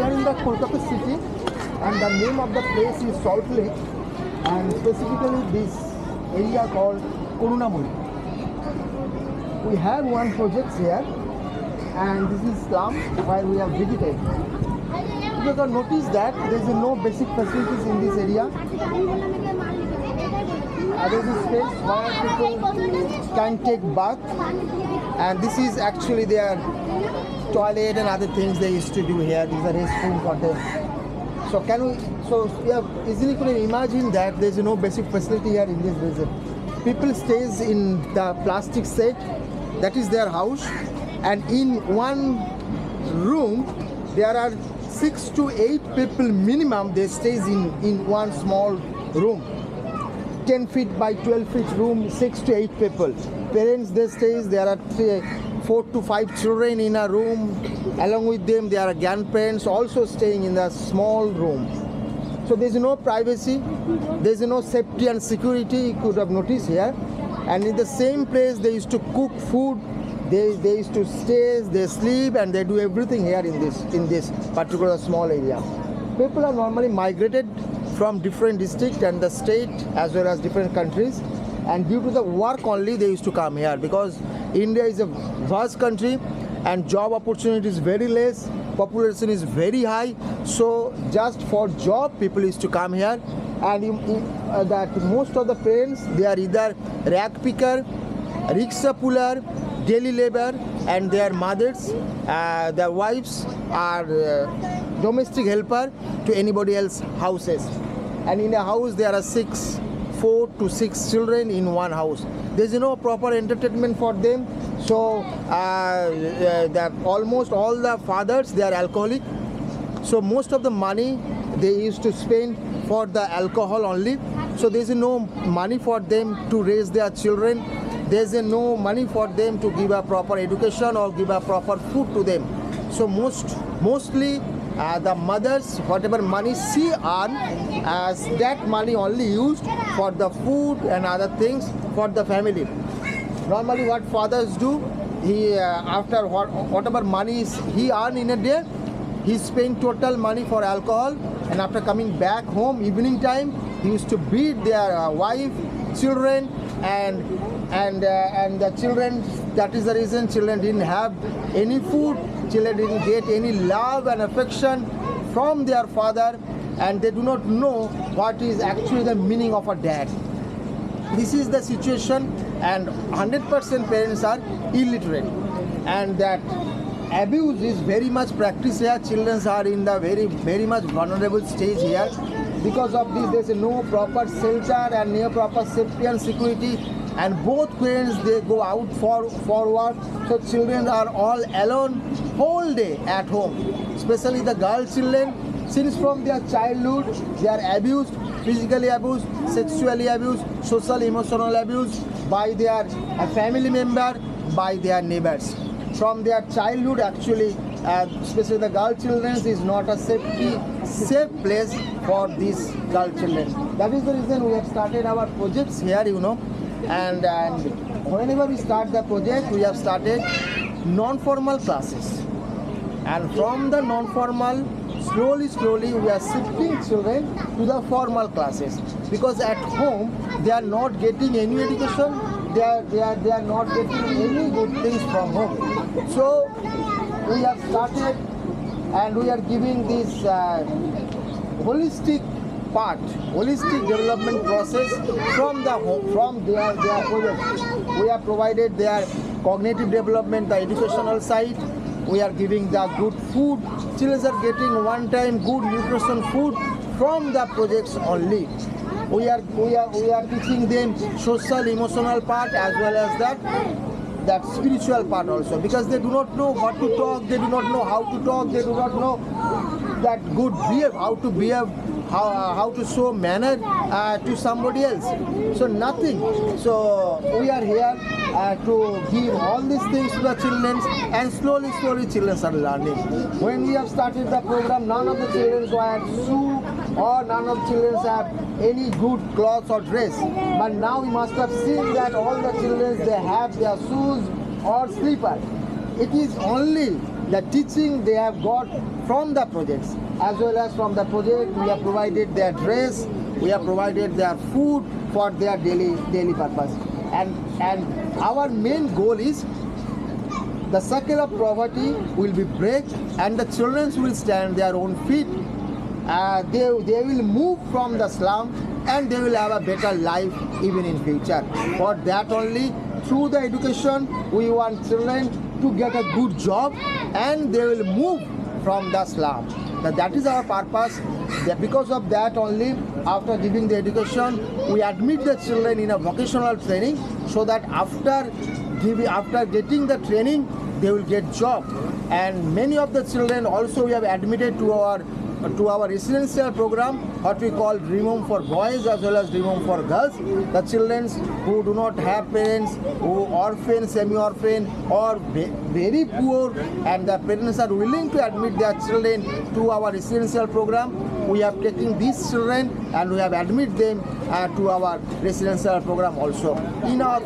are in the Kolkata city, and the name of the place is Salt Lake, and specifically this area called Karunamuri. We have one project here, and this is Slum, where we have visited. You can notice that there is no basic facilities in this area. There is a space where people can take bath, and this is actually their toilet and other things they used to do here. These are restroom for them. So we have easily could imagine that there is no basic facility here in this region. People stays in the plastic set, that is their house, and in one room there are 6 to 8 people minimum. They stays in one small room, 10 feet by 12 feet room, 6 to 8 people. Parents they stays, there are 4 to 5 children in a room. Along with them there are grandparents also staying in the small room. So there is no privacy, there is no safety and security, you could have noticed here. And in the same place they used to cook food, they used to stay, they sleep, and they do everything here in this particular small area. People are normally migrated from different districts and the state as well as different countries, and due to the work only they used to come here, because India is a vast country and job opportunity is very less, population is very high, so just for job people used to come here. And that most of the parents, they are either rag picker, rickshaw puller, daily labor, and their mothers, their wives are domestic helper to anybody else houses. And in a house there are 4 to 6 children in one house. There is no proper entertainment for them. So almost all the fathers, they are alcoholic. So most of the money they used to spend for the alcohol only. So there is no money for them to raise their children. There is no money for them to give a proper education or give a proper food to them. So mostly the mothers, whatever money she earn, as that money only used for the food and other things for the family. Normally what fathers do, he after whatever money he earn in a day, he spend total money for alcohol, and after coming back home evening time, he used to beat their wife, children, and the children. That is the reason children didn't have any food, children didn't get any love and affection from their father, and they do not know what is actually the meaning of a dad. This is the situation, and 100% parents are illiterate, and that abuse is very much practiced here. Children are in the very much vulnerable stage here. Because of this, there is no proper shelter and no proper safety and security, and both parents they go out for work, so children are all alone whole day at home. Especially the girl children, since from their childhood they are abused, physically abused, sexually abused, social emotional abuse by their family member, by their neighbors. From their childhood actually, especially the girl children, is not a safe place for these girl children. That is the reason we have started our projects here, and whenever we start the project, we have started non-formal classes, and from the non-formal, slowly we are shifting children to the formal classes, because at home they are not getting any education, they are not getting any good things from home. So we have started, and we are giving this holistic development process from the home, from their project. We have provided their cognitive development, the educational side. We are giving the good food. Children are getting one time good nutrition food from the projects only. We are teaching them social emotional part as well as that spiritual part also, because they do not know what to talk, they do not know how to talk, they do not know that good behave, how to behave, how to show manner to somebody else. So nothing. So we are here to give all these things to the children, and slowly children are learning. When we have started the program, none of the children had shoe, or none of the children have any good clothes or dress. But now we must have seen that all the children, they have their shoes or slipper. It is only the teaching they have got from the projects. As well as from the project, we have provided their dress, we have provided their food for their daily purpose. And our main goal is the circle of poverty will be break and the children will stand their own feet. They will move from the slum and they will have a better life even in future. For that only, through the education, we want children to get a good job and they will move from the slum. That is our purpose. Because of that only, after giving the education, we admit the children in a vocational training so that after getting the training, they will get job. And many of the children also we have admitted to our residential program, what we call Dream Home for boys as well as Dream Home for girls. The children who do not have parents, who orphan, semi-orphan or very poor, and the parents are willing to admit their children to our residential program. We have taken these children and we have admit them to our residential program also.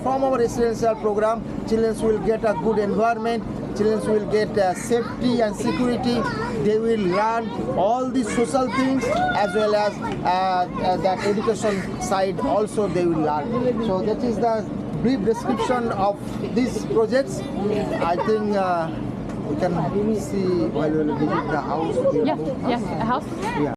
From our residential program, children will get a good environment. Children will get safety and security. They will learn all the social things as well as that education side also they will learn. So that is the brief description of these projects. I think we can see while we visit the house. Yeah, a house. Yeah.